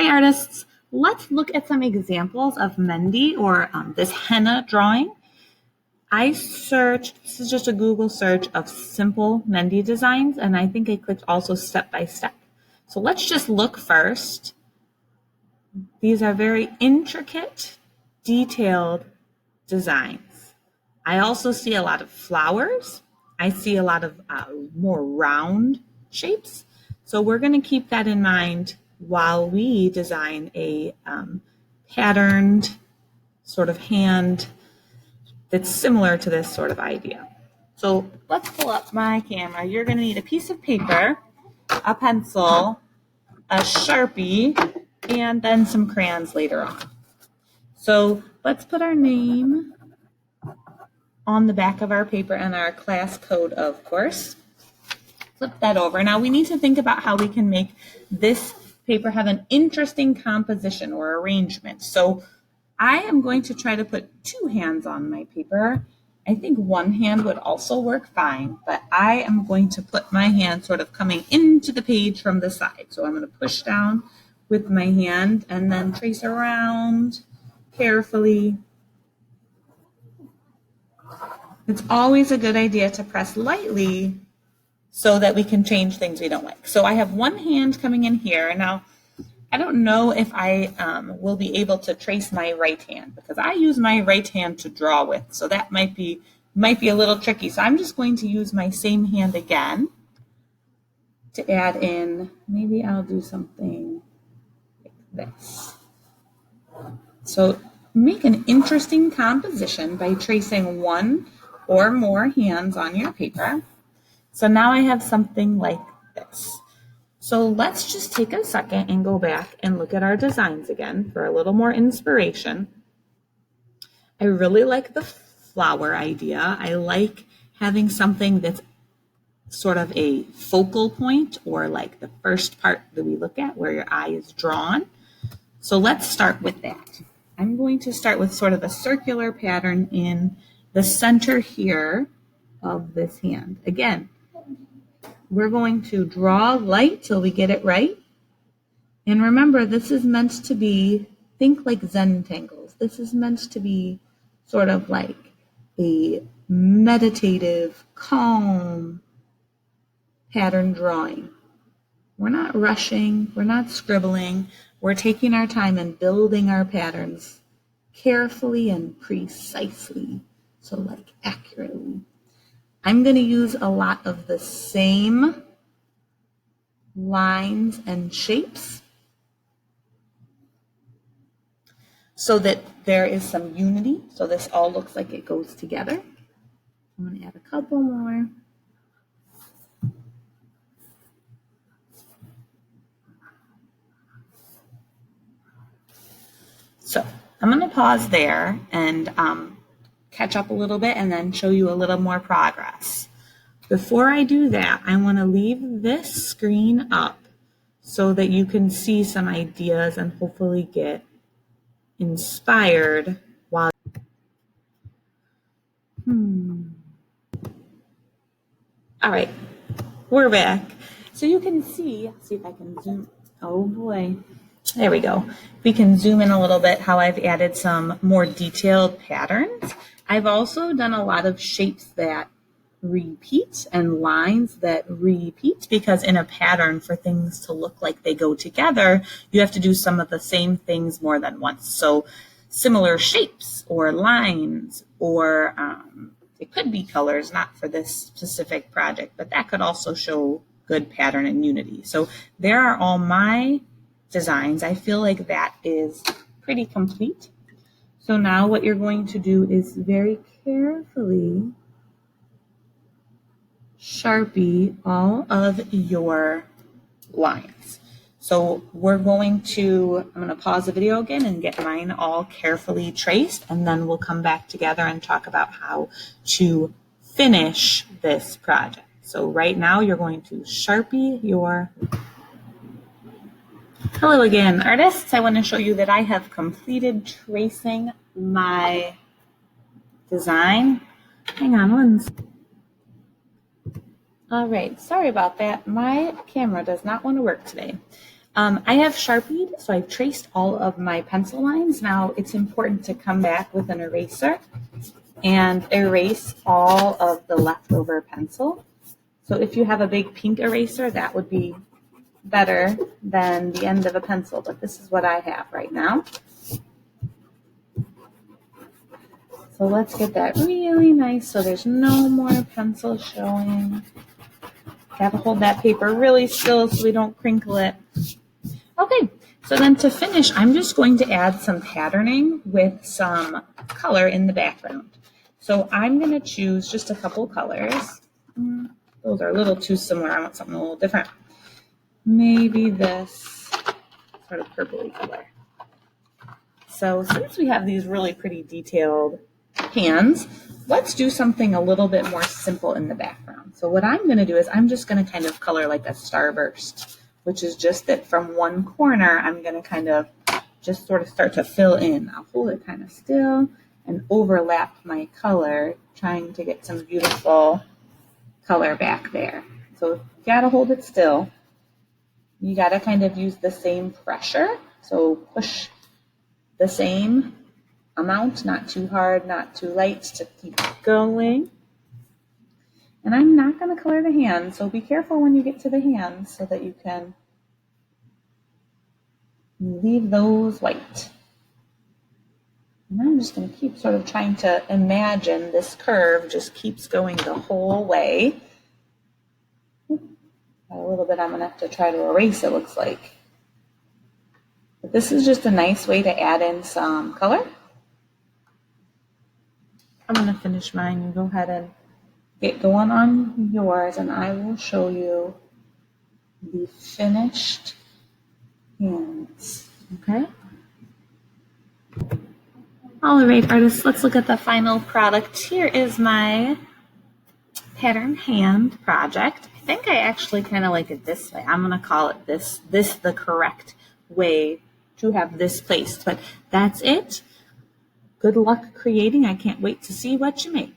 Hi artists, let's look at some examples of Mendhi or this henna drawing. I searched, this is just a Google search of simple Mendhi designs, and I think I clicked also step by step. So let's just look first. These are very intricate, detailed designs. I also see a lot of flowers. I see a lot of more round shapes. So we're going to keep that in mind while we design a patterned sort of hand that's similar to this sort of idea. So let's pull up my camera. You're going to need a piece of paper, a pencil, a Sharpie, and then some crayons later on. So let's put our name on the back of our paper and our class code, of course. Flip that over. Now we need to think about how we can make this paper have an interesting composition or arrangement. So I am going to try to put two hands on my paper. I think one hand would also work fine, but I am going to put my hand sort of coming into the page from the side. So I'm going to push down with my hand and then trace around carefully. It's always a good idea to press lightly so that we can change things we don't like. So I have one hand coming in here. Now, I don't know if I will be able to trace my right hand because I use my right hand to draw with. So that might be a little tricky. So I'm just going to use my same hand again to add in, maybe I'll do something like this. So make an interesting composition by tracing one or more hands on your paper. So now I have something like this. So let's just take a second and go back and look at our designs again for a little more inspiration. I really like the flower idea. I like having something that's sort of a focal point or like the first part that we look at where your eye is drawn. So let's start with that. I'm going to start with sort of a circular pattern in the center here of this hand. Again, we're going to draw light till we get it right. And remember, this is meant to be, think like Zentangles. This is meant to be sort of like a meditative, calm pattern drawing. We're not rushing, we're not scribbling, we're taking our time and building our patterns carefully and precisely, so like accurately. I'm going to use a lot of the same lines and shapes so that there is some unity, so this all looks like it goes together. I'm going to add a couple more. So I'm going to pause there and catch up a little bit and then show you a little more progress. Before I do that, I want to leave this screen up so that you can see some ideas and hopefully get inspired while All right, we're back. So you can see if I can zoom. Oh boy. There we go. We can zoom in a little bit how I've added some more detailed patterns. I've also done a lot of shapes that repeat and lines that repeat because in a pattern for things to look like they go together, you have to do some of the same things more than once. So similar shapes or lines or it could be colors, not for this specific project, but that could also show good pattern and unity. So there are all my designs. I feel like that is pretty complete. So now what you're going to do is very carefully Sharpie all of your lines. So I'm going to pause the video again and get mine all carefully traced, and then we'll come back together and talk about how to finish this project. So right now you're going to Sharpie your. Hello again, artists. I want to show you that I have completed tracing my design. Hang on one second. All right, sorry about that. My camera does not want to work today. I have Sharpied, so I've traced all of my pencil lines. Now it's important to come back with an eraser and erase all of the leftover pencil. So if you have a big pink eraser, that would be better than the end of a pencil, but this is what I have right now. So let's get that really nice so there's no more pencil showing. Got to hold that paper really still so we don't crinkle it. Okay, so then to finish, I'm just going to add some patterning with some color in the background. So I'm going to choose just a couple colors. Those are a little too similar. I want something a little different. Maybe this sort of purpley color. So since we have these really pretty detailed hands, let's do something a little bit more simple in the background. So what I'm going to do is I'm just going to kind of color like a starburst, which is just that from one corner, I'm going to kind of just sort of start to fill in. I'll hold it kind of still and overlap my color, trying to get some beautiful color back there. So you got to hold it still. You got to kind of use the same pressure. So push the same amount, not too hard, not too light, to keep going. And I'm not going to color the hands, so be careful when you get to the hands so that you can leave those white. And I'm just going to keep sort of trying to imagine this curve just keeps going the whole way. A little bit I'm going to have to try to erase, it looks like. But this is just a nice way to add in some color. I'm going to finish mine. You go ahead and get going on yours, and I will show you the finished hands. Okay? All right, artists, let's look at the final product. Here is my pattern hand project. I think I actually kind of like it this way. I'm going to call it this the correct way to have this placed. But that's it. Good luck creating. I can't wait to see what you make.